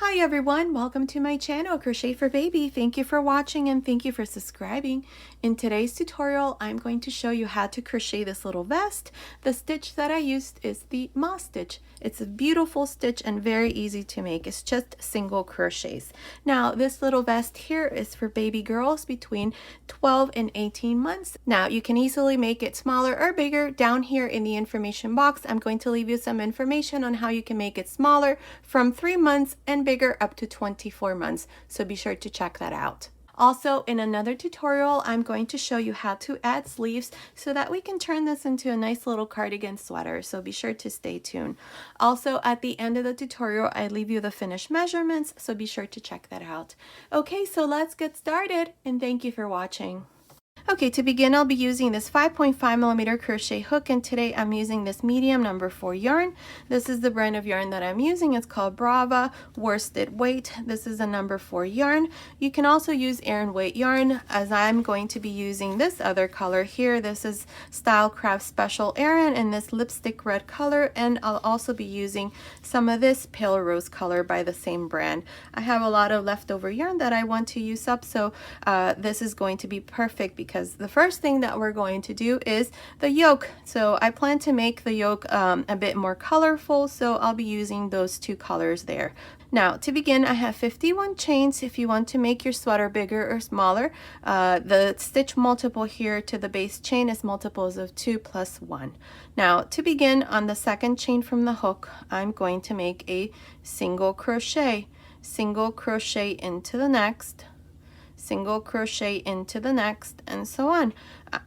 Hi everyone, welcome to my channel, Crochet for Baby. Thank you for watching and thank you for subscribing. In today's tutorial, I'm going to show you how to crochet this little vest. The stitch that I used is the moss stitch. It's a beautiful stitch and very easy to make. It's just single crochets. Now, this little vest here is for baby girls between 12 and 18 months. Now, you can easily make it smaller or bigger. Down here in the information box, I'm going to leave you some information on how you can make it smaller from 3 months and bigger up to 24 months. So be sure to check that out. Also, in another tutorial, I'm going to show you how to add sleeves so that we can turn this into a nice little cardigan sweater. So be sure to stay tuned. Also, at the end of the tutorial, I leave you the finished measurements. So be sure to check that out. Okay, so let's get started and thank you for watching. Okay, to begin, I'll be using this 5.5mm crochet hook, and today I'm using this medium number 4 yarn. This is the brand of yarn that I'm using. It's called Brava Worsted Weight. This is a number 4 yarn. You can also use Aran weight yarn, as I'm going to be using this other color here. This is Stylecraft Special Aran in this lipstick red color, and I'll also be using some of this pale rose color by the same brand. I have a lot of leftover yarn that I want to use up, so this is going to be perfect because the first thing that we're going to do is the yoke. So I plan to make the yoke a bit more colorful, so I'll be using those two colors there. Now, to begin, I have 51 chains. If you want to make your sweater bigger or smaller, the stitch multiple here to the base chain is multiples of 2 plus 1. Now, to begin, on the second chain from the hook, I'm going to make a single crochet into the next, single crochet into the next, and so on.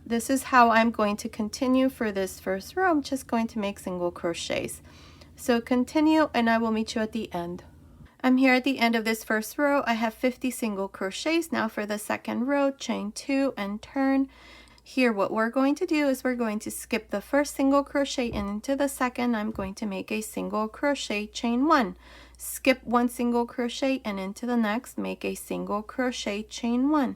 This is how I'm going to continue for this first row. I'm just going to make single crochets. So continue, and I will meet you at the end. I'm here at the end of this first row. I have 50 single crochets. Now for the second row, chain 2 and turn. Here, what we're going to do is we're going to skip the first single crochet, and into the second I'm going to make a single crochet, chain 1. Skip 1 single crochet, and into the next make a single crochet, chain 1.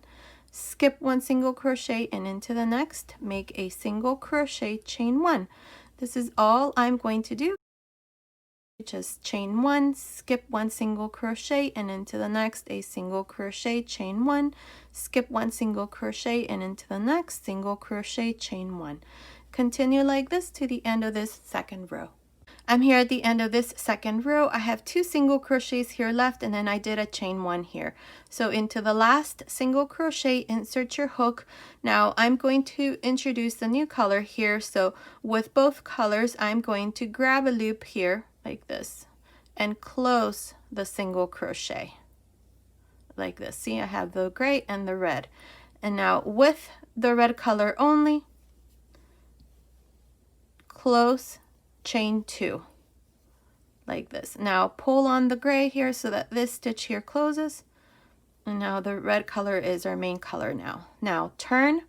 Skip 1 single crochet, and into the next make a single crochet, chain 1. This is all I'm going to do. Just chain 1, skip 1 single crochet, and into the next a single crochet, chain 1, skip 1 single crochet, and into the next single crochet, chain 1. Continue like this to the end of this second row. I'm here at the end of this second row. I have 2 single crochets here left, and then I did a chain 1 here. So into the last single crochet, insert your hook. Now I'm going to introduce the new color here. So with both colors, I'm going to grab a loop here like this and close the single crochet like this. See, I have the gray and the red. And now with the red color only, close, chain 2 like this. Now pull on the gray here so that this stitch here closes, and now the red color is our main color. Now turn,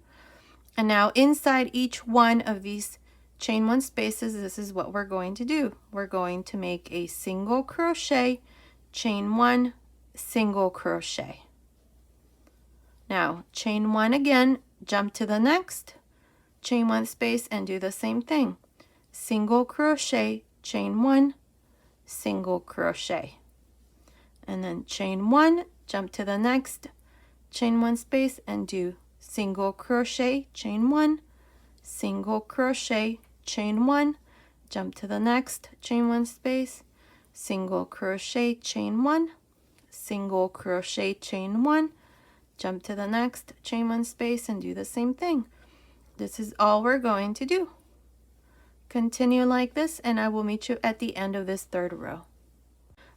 and now inside each one of these chain 1 spaces, this is what we're going to do. We're going to make a single crochet, chain 1, single crochet. Now chain 1 again, jump to the next chain 1 space and do the same thing. Single crochet, chain 1, single crochet, and then chain 1, jump to the next chain 1 space and do single crochet, chain 1, single crochet, chain 1, jump to the next chain 1 space, single crochet, chain 1, single crochet, chain 1, jump to the next chain 1 space and do the same thing. This is all we're going to do. Continue like this, and I will meet you at the end of this third row.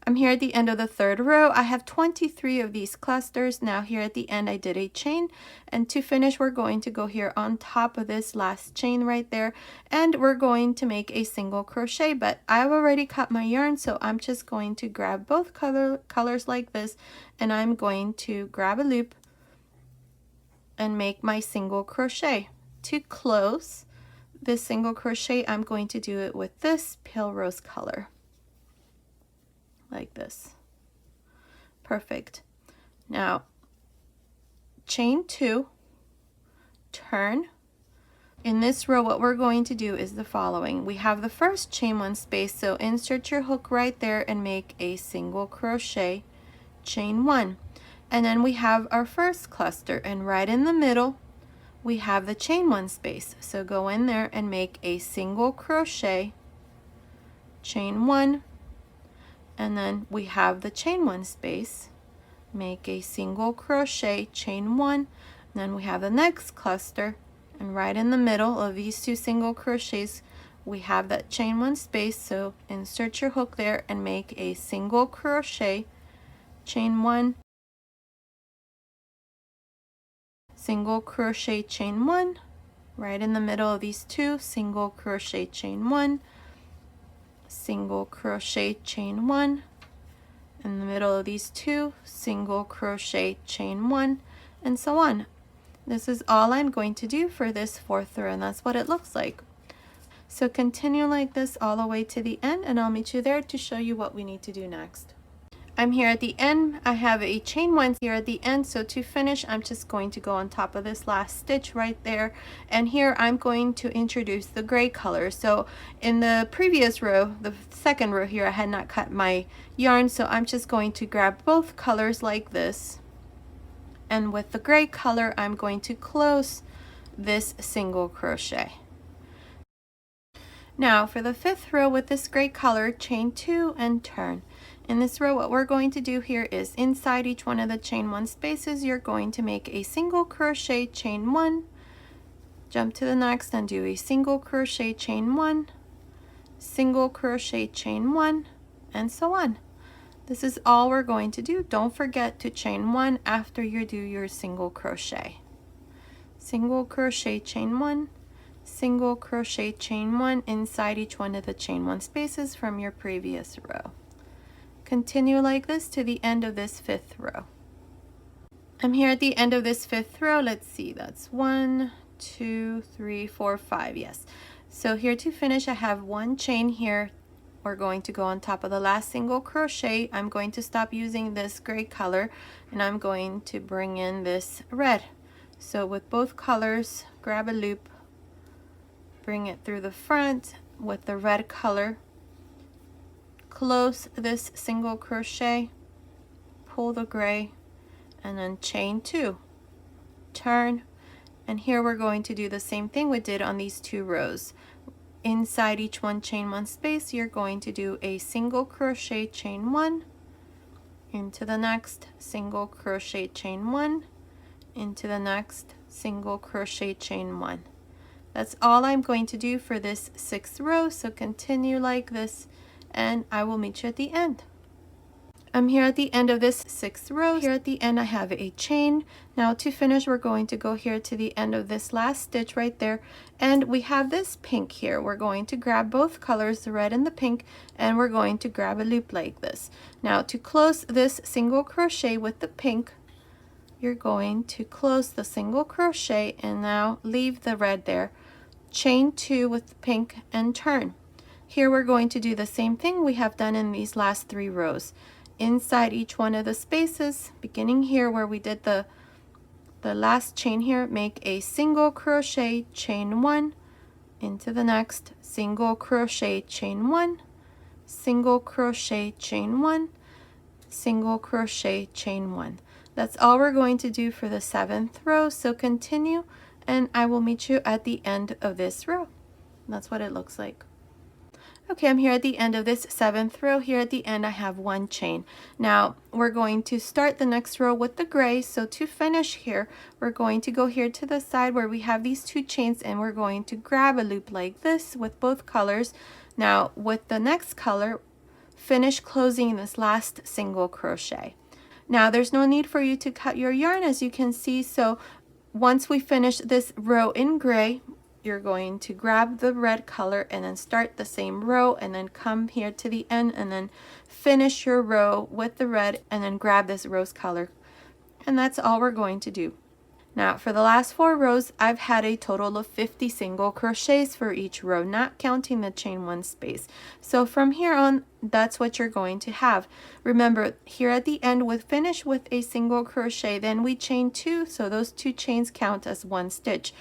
I'm here at the end of the third row. I have 23 of these clusters. Now here at the end I did a chain, and to finish we're going to go here on top of this last chain right there, and we're going to make a single crochet. But I've already cut my yarn, so I'm just going to grab both colors like this, and I'm going to grab a loop and make my single crochet. To close this single crochet, I'm going to do it with this pale rose color like this. Perfect. Now chain 2, turn, In this row, what we're going to do is the following. We have the first chain one space, so insert your hook right there and make a single crochet, chain one. And then we have our first cluster, and right in the middle we have the chain one space. So go in there and make a single crochet, chain one, and then we have the chain one space, make a single crochet, chain one, and then we have the next cluster, and right in the middle of these two single crochets we have that chain one space, so insert your hook there and make a single crochet, chain one, single crochet, chain one, right in the middle of these two, single crochet, chain one, single crochet, chain one, in the middle of these two, single crochet, chain one, and so on. This is all I'm going to do for this fourth row, and that's what it looks like. So continue like this all the way to the end, and I'll meet you there to show you what we need to do next. I'm here at the end. I have a chain one here at the end, so to finish I'm just going to go on top of this last stitch right there, and here I'm going to introduce the gray color. So in the previous row, the second row here, I had not cut my yarn, so I'm just going to grab both colors like this, and with the gray color I'm going to close this single crochet. Now for the fifth row with this gray color, chain two and turn. In this row, what we're going to do here is inside each one of the chain one spaces, you're going to make a single crochet, chain one, jump to the next and do a single crochet, chain one, single crochet, chain one, and so on. This is all we're going to do. Don't forget to chain one after you do your single crochet. Single crochet, chain one, single crochet, chain one inside each one of the chain one spaces from your previous row. Continue like this to the end of this fifth row. I'm here at the end of this fifth row. Let's see, that's 1, 2, 3, 4, 5, yes. So here to finish, I have one chain here. We're going to go on top of the last single crochet. I'm going to stop using this gray color and I'm going to bring in this red. So with both colors, grab a loop, bring it through the front with the red color, close this single crochet, pull the gray, and then chain two, turn, and here we're going to do the same thing we did on these two rows. Inside each one chain one space, you're going to do a single crochet, chain one, into the next, single crochet, chain one, into the next, single crochet, chain one. That's all I'm going to do for this sixth row, so continue like this and I will meet you at the end. I'm here at the end of this sixth row. Here at the end I have a chain. Now to finish, we're going to go here to the end of this last stitch right there, and we have this pink here. We're going to grab both colors, the red and the pink, and we're going to grab a loop like this. Now to close this single crochet with the pink, you're going to close the single crochet and now leave the red there, chain two with the pink and turn. Here we're going to do the same thing we have done in these last three rows. Inside each one of the spaces, beginning here where we did the last chain here, make a single crochet, chain one, into the next, single crochet, chain one, single crochet, chain one, single crochet, chain one. That's all we're going to do for the seventh row, so continue and I will meet you at the end of this row. That's what it looks like. Okay, I'm here at the end of this seventh row. Here at the end I have one chain. Now we're going to start the next row with the gray, so to finish here we're going to go here to the side where we have these two chains and we're going to grab a loop like this with both colors. Now with the next color, finish closing this last single crochet. Now there's no need for you to cut your yarn, as you can see, so once we finish this row in gray, you're going to grab the red color and then start the same row and then come here to the end and then finish your row with the red and then grab this rose color. And that's all we're going to do. Now for the last four rows, I've had a total of 50 single crochets for each row, not counting the chain one space. So from here on, that's what you're going to have. Remember, here at the end, we finish with a single crochet, then we chain two, so those two chains count as one stitch.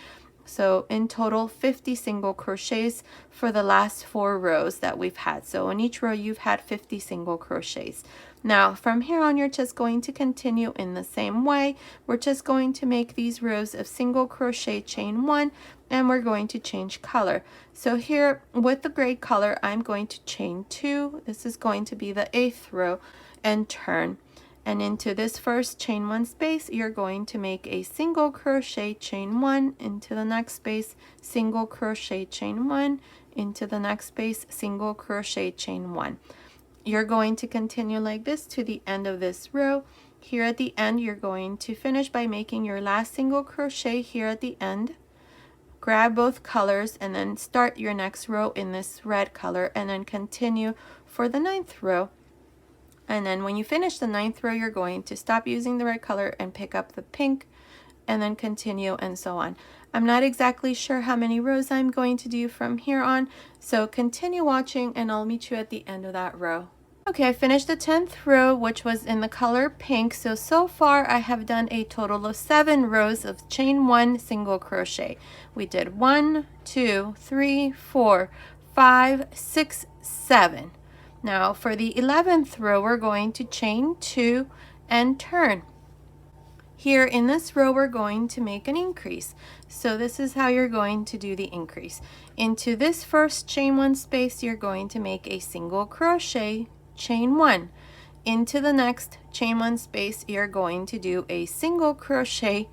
So in total 50 single crochets for the last 4 rows that we've had. So in each row you've had 50 single crochets. Now from here on you're just going to continue in the same way. We're just going to make these rows of single crochet, chain 1, and we're going to change color. So here with the gray color I'm going to chain 2. This is going to be the 8th row, and turn. And into this first chain 1 space you're going to make a single crochet, chain 1, into the next space single crochet, chain 1, into the next space single crochet, chain 1. You're going to continue like this to the end of this row. Here at the end you're going to finish by making your last single crochet here at the end. Grab both colors and then start your next row in this red color, and then continue for the 9th row. And then when you finish the 9th row, you're going to stop using the red color and pick up the pink, and then continue, and so on. I'm not exactly sure how many rows I'm going to do from here on, so continue watching and I'll meet you at the end of that row. Okay, I finished the 10th row, which was in the color pink. So far I have done a total of 7 rows of chain 1 single crochet. We did 1, 2, 3, 4, 5, 6, 7. Now for the 11th row, we're going to chain 2 and turn. Here in this row, we're going to make an increase. So this is how you're going to do the increase. Into this first chain 1 space, you're going to make a single crochet, chain 1. Into the next chain 1 space, you're going to do a single crochet,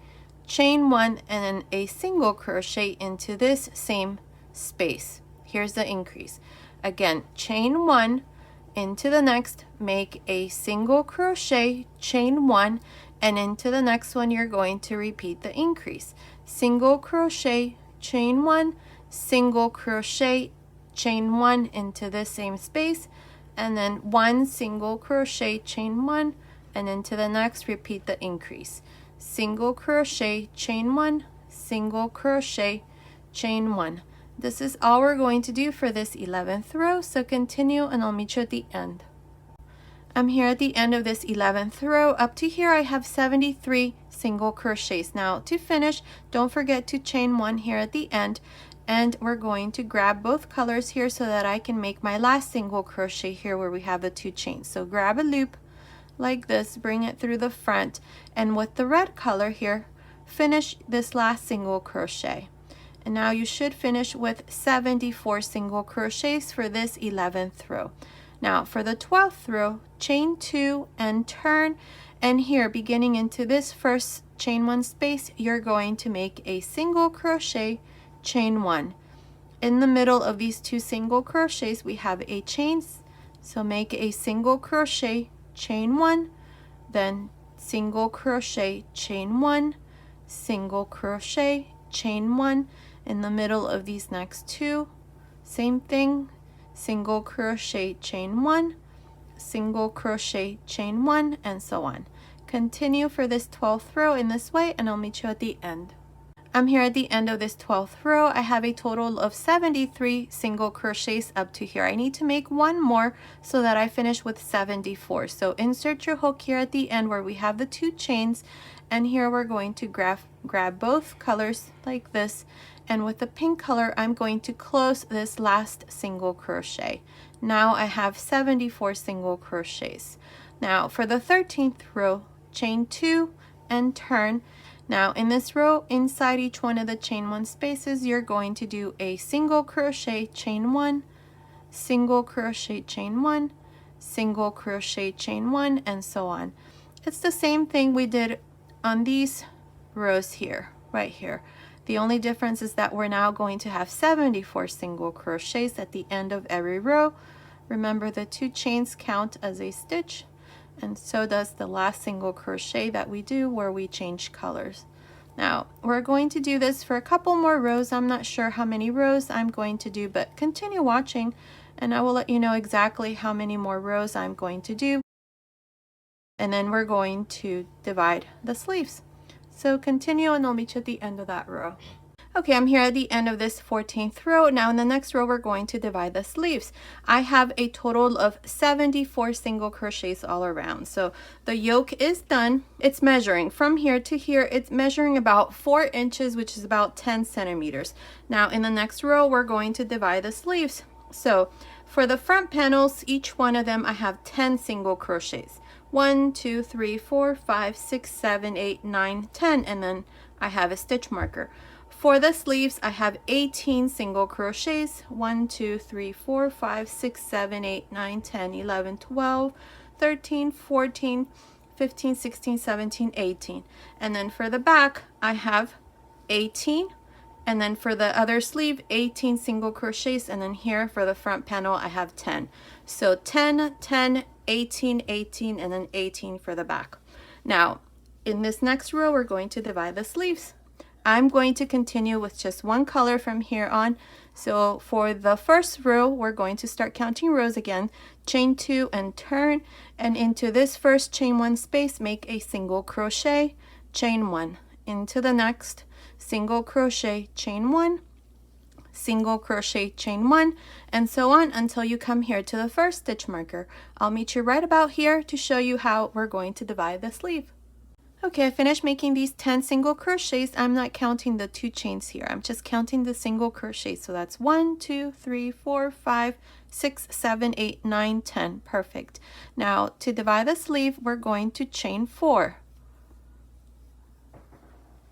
chain 1, and then a single crochet into this same space. Here's the increase. Again, chain 1, into the next, make a single crochet, chain 1, and into the next one you're going to repeat the increase. Single crochet, chain 1, single crochet, chain 1 into the same space, and then 1 single crochet, chain 1, and into the next repeat the increase. Single crochet, chain 1, single crochet, chain 1. This is all we're going to do for this 11th row, so continue and I'll meet you at the end. I'm here at the end of this 11th row. Up to here I have 73 single crochets. Now to finish, don't forget to chain 1 here at the end, and we're going to grab both colors here so that I can make my last single crochet here where we have the 2 chains. So grab a loop like this, bring it through the front, and with the red color here, finish this last single crochet. And now you should finish with 74 single crochets for this 11th row. Now for the 12th row, chain 2 and turn, and here beginning into this first chain 1 space, you're going to make a single crochet, chain 1. In the middle of these 2 single crochets we have a chain, so make a single crochet, chain 1, then single crochet, chain 1, single crochet, chain 1. In the middle of these next 2, same thing, single crochet, chain 1, single crochet, chain 1, and so on. Continue for this 12th row in this way and I'll meet you at the end. I'm here at the end of this 12th row. I have a total of 73 single crochets up to here. I need to make one more so that I finish with 74. So insert your hook here at the end where we have the 2 chains, and here we're going to grab both colors like this, and with the pink color I'm going to close this last single crochet. Now I have 74 single crochets. Now for the 13th row, chain 2 and turn. Now in this row, inside each one of the chain 1 spaces, you're going to do a single crochet, chain 1, single crochet, chain 1, single crochet, chain 1, and so on. It's the same thing we did on these rows here, right here. The only difference is that we're now going to have 74 single crochets at the end of every row. Remember, the 2 chains count as a stitch, and so does the last single crochet that we do where we change colors. Now we're going to do this for a couple more rows. I'm not sure how many rows I'm going to do, but continue watching and I will let you know exactly how many more rows I'm going to do, and then we're going to divide the sleeves. So continue and I'll meet you at the end of that row. Okay, I'm here at the end of this 14th row. Now in the next row, we're going to divide the sleeves. I have a total of 74 single crochets all around. So the yoke is done. It's measuring from here to here. It's measuring about 4 inches, which is about 10 centimeters. Now in the next row, we're going to divide the sleeves. So for the front panels, each one of them, I have 10 single crochets. 1, 2, 3, 4, 5, 6, 7, 8, 9, 10, and then I have a stitch marker. For the sleeves, I have 18 single crochets. 1, 2, 3, 4, 5, 6, 7, 8, 9, 10, 11, 12, 13, 14, 15, 16, 17, 18. And then for the back, I have 18. And then for the other sleeve, 18 single crochets. And then here for the front panel, I have 10. So 10, 10, 18, 18, and then 18 for the back. Now, in this next row, we're going to divide the sleeves. I'm going to continue with just one color from here on. So for the first row, we're going to start counting rows again. Chain 2 and turn. And into this first chain 1 space, make a single crochet, chain 1. Into the next, single crochet, chain 1, single crochet, chain 1, and so on until you come here to the first stitch marker. I'll meet you right about here to show you how we're going to divide the sleeve. Okay, I finished making these 10 single crochets. I'm not counting the 2 chains here. I'm just counting the single crochets. So that's 1, 2, 3, 4, 5, 6, 7, 8, 9, 10. Perfect. Now to divide the sleeve, we're going to chain 4.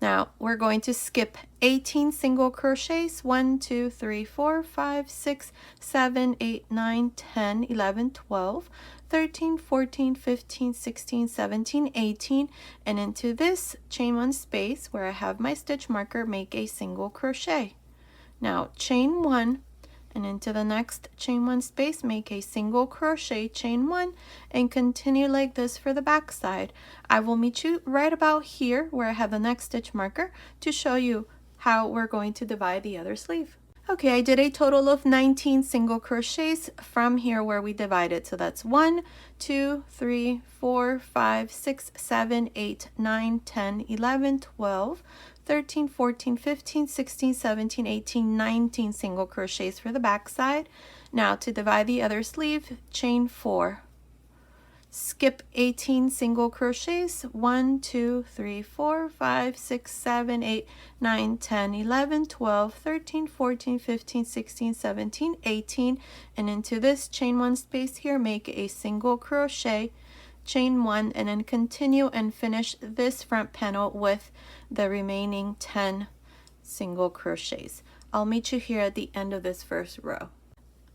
Now we're going to skip 18 single crochets. 1, 2, 3, 4, 5, 6, 7, 8, 9, 10, 11, 12, 13, 14, 15, 16, 17, 18, and into this chain 1 space where I have my stitch marker, make a single crochet. Now chain 1, and into the next chain 1 space, make a single crochet, chain 1, and continue like this for the back side. I will meet you right about here where I have the next stitch marker to show you how we're going to divide the other sleeve. Okay, I did a total of 19 single crochets from here where we divided. So that's 1, 2, 3, 4, 5, 6, 7, 8, 9, 10, 11, 12, 13, 14, 15, 16, 17, 18, 19 single crochets for the back side. Now to divide the other sleeve, chain 4. Skip 18 single crochets. 1, 2, 3, 4, 5, 6, 7, 8, 9, 10, 11, 12, 13, 14, 15, 16, 17, 18, and into this chain 1 space here, make a single crochet, chain 1, and then continue and finish this front panel with the remaining 10 single crochets. I'll meet you here at the end of this first row.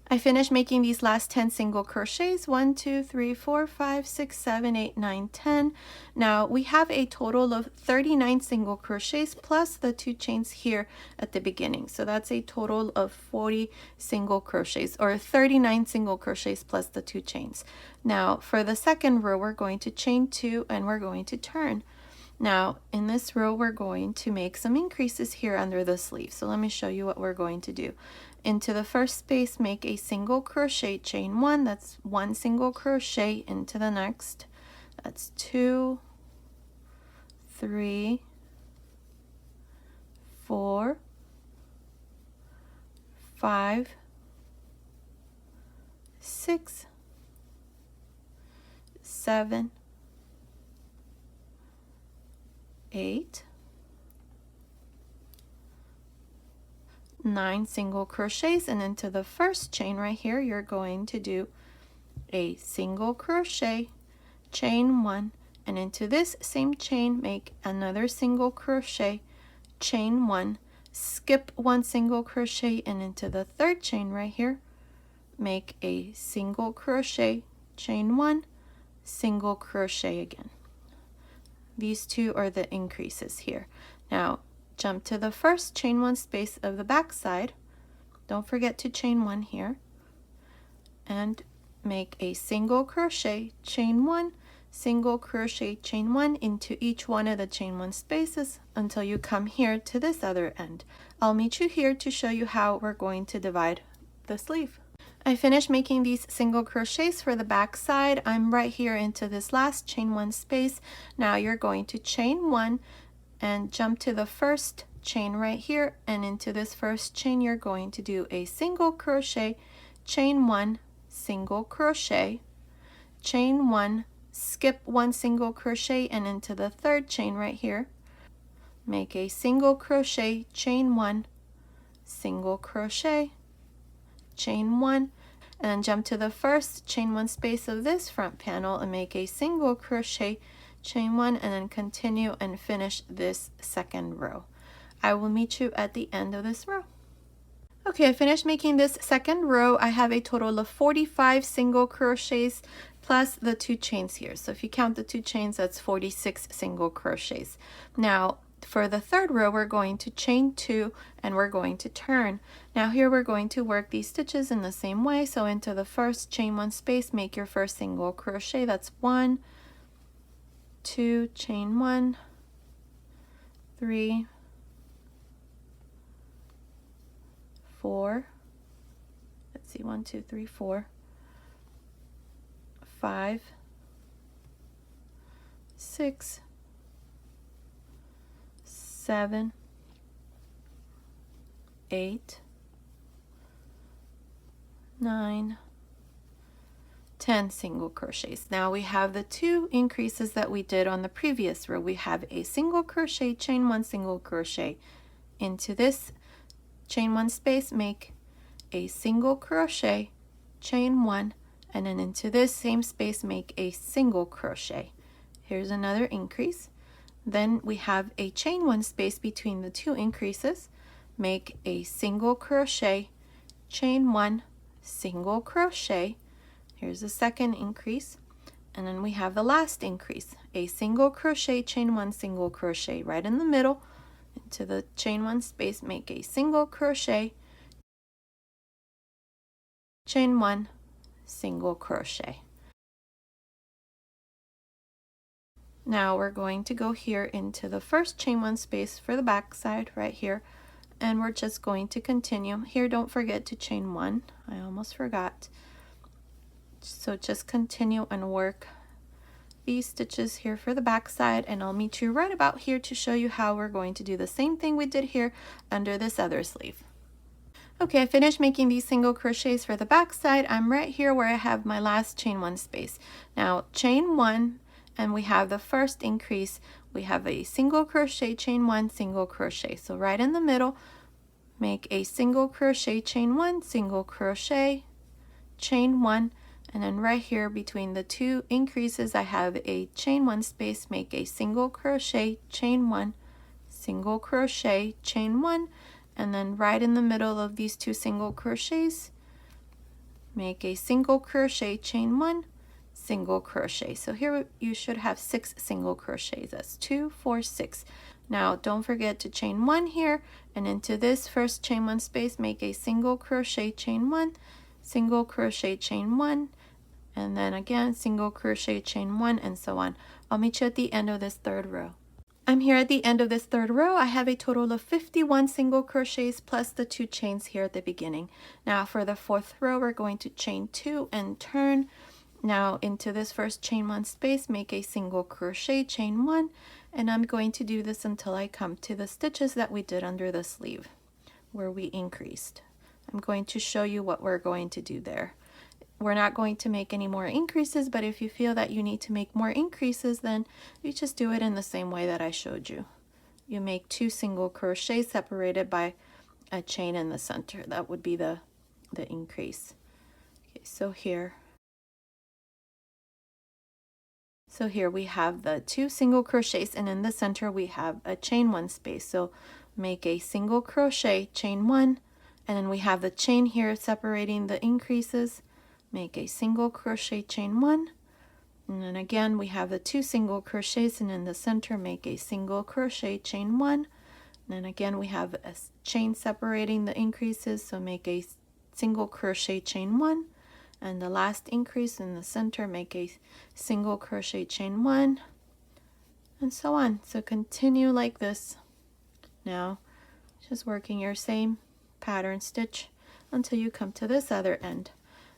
I finished making these last 10 single crochets. 1, 2, 3, 4, 5, 6, 7, 8, 9, 10. Now we have a total of 39 single crochets plus the 2 chains here at the beginning. So that's a total of 40 single crochets, or 39 single crochets plus the 2 chains. Now for the second row, we're going to chain 2 and we're going to turn. Now in this row, we're going to make some increases here under the sleeve. So let me show you what we're going to do. Into the first space, make a single crochet, chain 1, that's 1 single crochet. Into the next, that's 2, 3, 4, 5, 6, 7, 8, 9 single crochets, and into the first chain right here, you're going to do a single crochet, chain 1, and into this same chain, make another single crochet, chain 1, skip 1 single crochet, and into the third chain right here, make a single crochet, chain 1, single crochet again. These 2 are the increases here. Now jump to the first chain 1 space of the back side. Don't forget to chain 1 here, and make a single crochet, chain 1, single crochet, chain 1 into each one of the chain 1 spaces until you come here to this other end. I'll meet you here to show you how we're going to divide the sleeve. I finished making these single crochets for the back side. I'm right here into this last chain 1 space. Now you're going to chain 1 and jump to the first chain right here, and into this first chain you're going to do a single crochet, chain 1, single crochet, chain 1, skip 1 single crochet, and into the third chain right here make a single crochet, chain 1, single crochet, chain 1, and then jump to the first, chain 1 space of this front panel and make a single crochet, chain 1, and then continue and finish this second row. I will meet you at the end of this row. Okay, I finished making this second row. I have a total of 45 single crochets plus the 2 chains here. So if you count the 2 chains, that's 46 single crochets. Now, for the third row, we're going to chain 2 and we're going to turn. Now here we're going to work these stitches in the same way. So into the first chain 1 space, make your first single crochet. That's 1, 2, chain 1, 3, 4, let's see, 1, 2, 3, 4, 5, 6, 7, 8, 9, 10 single crochets. Now we have the 2 increases that we did on the previous row. We have a single crochet, chain 1 single crochet. Into this chain 1 space, make a single crochet, chain 1, and then into this same space make a single crochet. Here's another increase. Then we have a chain 1 space between the 2 increases, make a single crochet, chain 1, single crochet. Here's the second increase, and then we have the last increase, a single crochet, chain 1, single crochet right in the middle. Into the chain 1 space, make a single crochet, chain 1, single crochet. Now we're going to go here into the first chain 1 space for the back side right here, and we're just going to continue. Here, don't forget to chain 1. I almost forgot. So just continue and work these stitches here for the back side, and I'll meet you right about here to show you how we're going to do the same thing we did here under this other sleeve. Okay, I finished making these single crochets for the back side. I'm right here where I have my last chain 1 space. Now chain 1, and we have the first increase. We have a single crochet, chain 1, single crochet. So right in the middle, make a single crochet, chain 1, single crochet, chain 1, and then right here between the 2 increases I have a chain 1 space, make a single crochet, chain 1, single crochet, chain 1, and then right in the middle of these 2 single crochets make a single crochet, chain 1, single crochet. So here you should have 6 single crochets. That's 2, 4, 6. Now don't forget to chain 1 here, and into this first chain 1 space make a single crochet, chain 1, single crochet, chain 1, and then again single crochet, chain 1, and so on. I'll meet you at the end of this third row. I'm here at the end of this third row. I have a total of 51 single crochets plus the 2 chains here at the beginning. Now for the fourth row, we're going to chain 2 and turn. Now into this first chain 1 space, make a single crochet, chain 1, and I'm going to do this until I come to the stitches that we did under the sleeve where we increased. I'm going to show you what we're going to do there. We're not going to make any more increases, but if you feel that you need to make more increases, then you just do it in the same way that I showed you. You make 2 single crochets separated by a chain in the center. That would be the increase. Okay, so here we have the 2 single crochets, and in the center we have a chain 1 space. So make a single crochet, chain 1, and then we have the chain here separating the increases. Make a single crochet, chain 1, and then again we have the 2 single crochets, and in the center make a single crochet, chain 1, and then again we have a chain separating the increases, so make a single crochet, chain 1, and the last increase in the center make a single crochet, chain 1, and so on. So continue like this. Now just working your same pattern stitch until you come to this other end.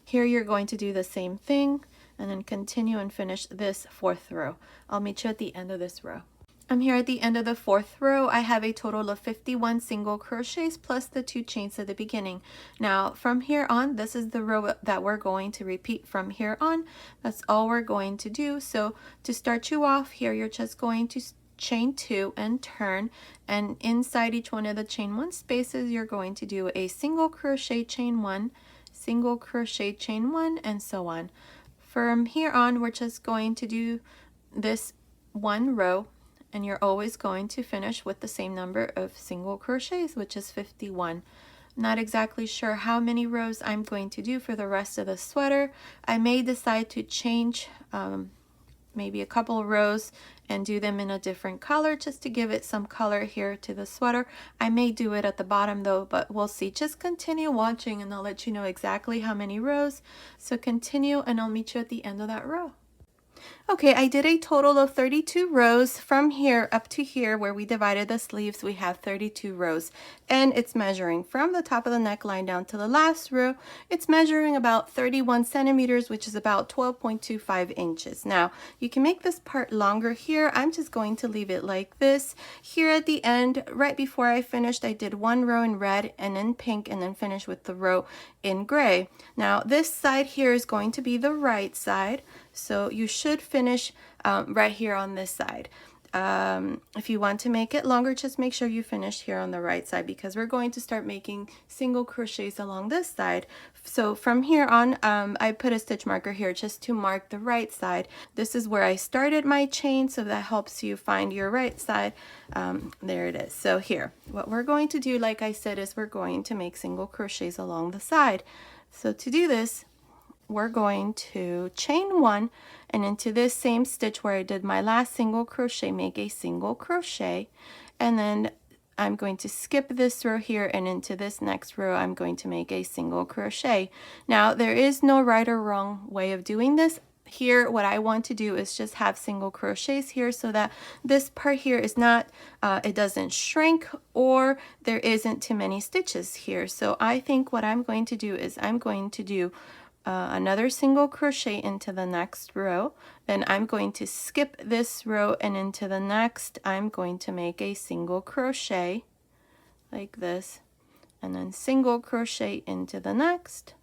Here you're going to do the same thing and then continue and finish this fourth row. I'll meet you at the end of this row. I'm here at the end of the 4th row. I have a total of 51 single crochets plus the 2 chains at the beginning. Now from here on, this is the row that we're going to repeat from here on. That's all we're going to do. So to start you off here, you're just going to chain 2 and turn, and inside each one of the chain 1 spaces you're going to do a single crochet, chain 1, single crochet, chain 1, and so on. From here on, we're just going to do this 1 row, and you're always going to finish with the same number of single crochets, which is 51. Not exactly sure how many rows I'm going to do for the rest of the sweater. I may decide to change maybe a couple of rows and do them in a different color just to give it some color here to the sweater. I may do it at the bottom though, but we'll see. Just continue watching and I'll let you know exactly how many rows. So continue and I'll meet you at the end of that row. Okay, I did a total of 32 rows. From here up to here where we divided the sleeves, we have 32 rows, and it's measuring from the top of the neckline down to the last row. It's measuring about 31 centimeters, which is about 12.25 inches. Now you can make this part longer here. I'm just going to leave it like this. Here at the end, right before I finished, I did 1 row in red and in pink, and then finish with the row in gray. Now this side here is going to be the right side, so you should finish right here on this side. If you want to make it longer, just make sure you finish here on the right side, because we're going to start making single crochets along this side. So from here on, I put a stitch marker here just to mark the right side. This is where I started my chain, so that helps you find your right side. There it is. So here, what we're going to do, like I said, is we're going to make single crochets along the side. So to do this, we're going to chain 1, and into this same stitch where I did my last single crochet, make a single crochet, and then I'm going to skip this row here, and into this next row I'm going to make a single crochet. Now there is no right or wrong way of doing this. Here what I want to do is just have single crochets here, so that this part here is not it doesn't shrink, or there isn't too many stitches here. So I think what I'm going to do is I'm going to do another single crochet into the next row, then I'm going to skip this row, and into the next I'm going to make a single crochet like this, and then single crochet into the next,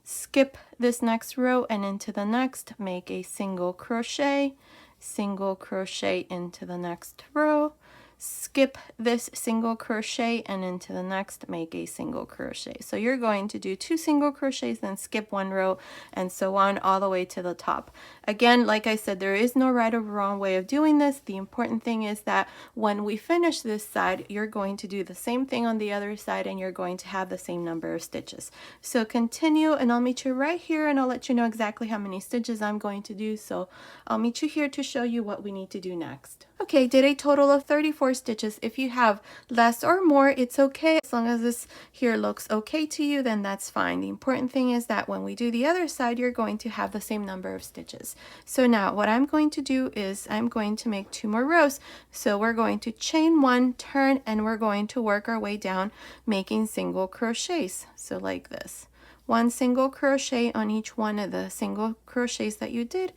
skip this next row, and into the next make a single crochet, single crochet into the next row, skip this single crochet, and into the next make a single crochet. So you're going to do 2 single crochets, then skip 1 row, and so on all the way to the top. Again, like I said, there is no right or wrong way of doing this. The important thing is that when we finish this side, you're going to do the same thing on the other side, and you're going to have the same number of stitches. So continue, and I'll meet you right here, and I'll let you know exactly how many stitches I'm going to do. So I'll meet you here to show you what we need to do next. Okay, did a total of 34 stitches. If you have less or more, it's okay. As long as this here looks okay to you, then that's fine. The important thing is that when we do the other side, you're going to have the same number of stitches. So now what I'm going to do is I'm going to make 2 more rows. So we're going to chain 1, turn, and we're going to work our way down making single crochets. So like this. 1 single crochet on each one of the single crochets that you did,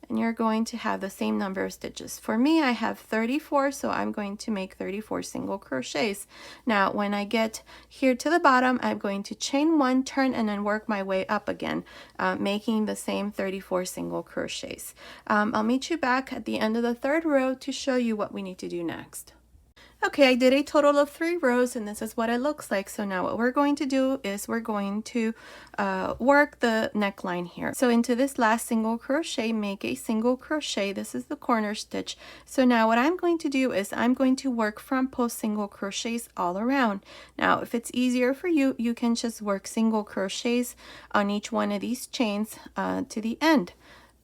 and you're going to have the same number of stitches. For me, I have 34, so I'm going to make 34 single crochets. Now when I get here to the bottom, I'm going to chain 1, turn, and then work my way up again, making the same 34 single crochets. I'll meet you back at the end of the 3rd row to show you what we need to do next. Okay, I did a total of 3 rows, and this is what it looks like. So now what we're going to do is we're going to work the neckline here. So into this last single crochet, make a single crochet. This is the corner stitch. So now what I'm going to do is I'm going to work front post single crochets all around. Now if it's easier for you, you can just work single crochets on each one of these chains to the end.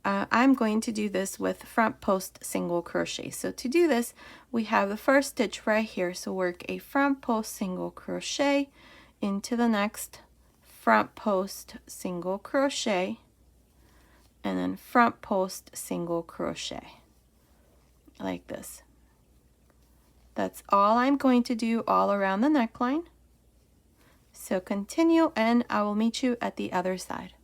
I'm going to do this with front post single crochet. So to do this, we have the first stitch right here. So work a front post single crochet into the next front post single crochet, and then front post single crochet like this. That's all I'm going to do all around the neckline. So continue, and I will meet you at the other side.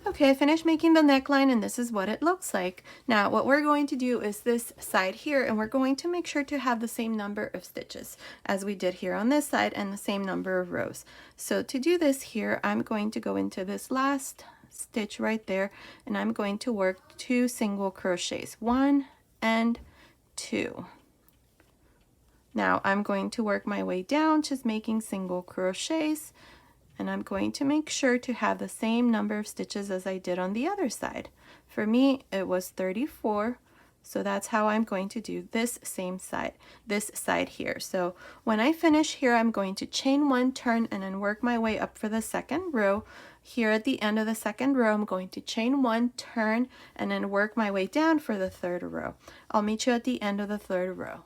Okay, I finished making the neckline and this is what it looks like. Now what we're going to do is this side here, and we're going to make sure to have the same number of stitches as we did here on this side and the same number of rows. So to do this here, I'm going to go into this last stitch right there, and I'm going to work 2 single crochets, 1 and 2. Now I'm going to work my way down, just making single crochets, and I'm going to make sure to have the same number of stitches as I did on the other side. For me, it was 34, so that's how I'm going to do this side here. So when I finish here, I'm going to chain 1, turn, and then work my way up for the second row. Here at the end of the second row, I'm going to chain 1, turn, and then work my way down for the third row. I'll meet you at the end of the third row.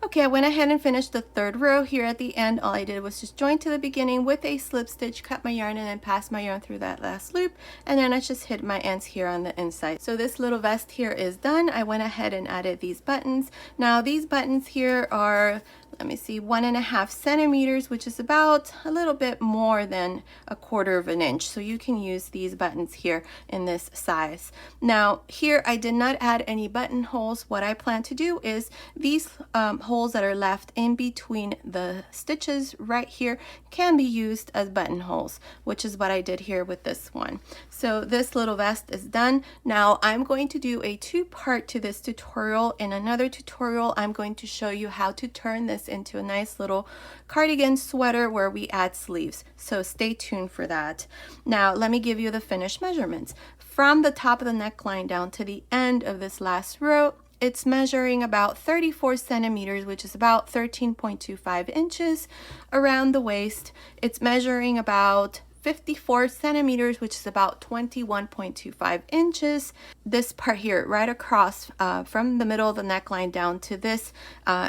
Okay, I went ahead and finished the third row here at the end. All I did was just join to the beginning with a slip stitch, cut my yarn, and then pass my yarn through that last loop, and then I just hid my ends here on the inside. So this little vest here is done. I went ahead and added these buttons. Now these buttons here are, let me see, 1.5 centimeters, which is about a little bit more than 1/4 of an inch. So you can use these buttons here in this size. Now here I did not add any buttonholes. What I plan to do is these holes that are left in between the stitches right here can be used as buttonholes, which is what I did here with this one. So this little vest is done. Now I'm going to do a 2-part to this tutorial. In another tutorial, I'm going to show you how to turn this into a nice little cardigan sweater where we add sleeves. So stay tuned for that. Now let me give you the finished measurements. From the top of the neckline down to the end of this last row, it's measuring about 34 centimeters, which is about 13.25 inches around the waist. It's measuring about 54 centimeters, which is about 21.25 inches. This part here, right across from the middle of the neckline down to this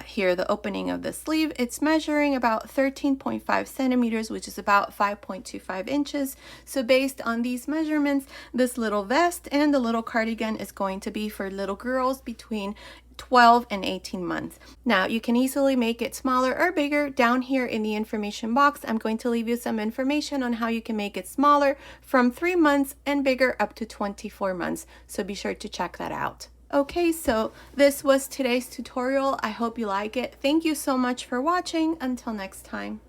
here, the opening of the sleeve, it's measuring about 13.5 centimeters, which is about 5.25 inches. So based on these measurements, this little vest and the little cardigan is going to be for little girls between 12 and 18 months. Now you can easily make it smaller or bigger. Down here in the information box, I'm going to leave you some information on how you can make it smaller from 3 months and bigger up to 24 months. So be sure to check that out. Okay, so this was today's tutorial. I hope you like it. Thank you so much for watching. Until next time.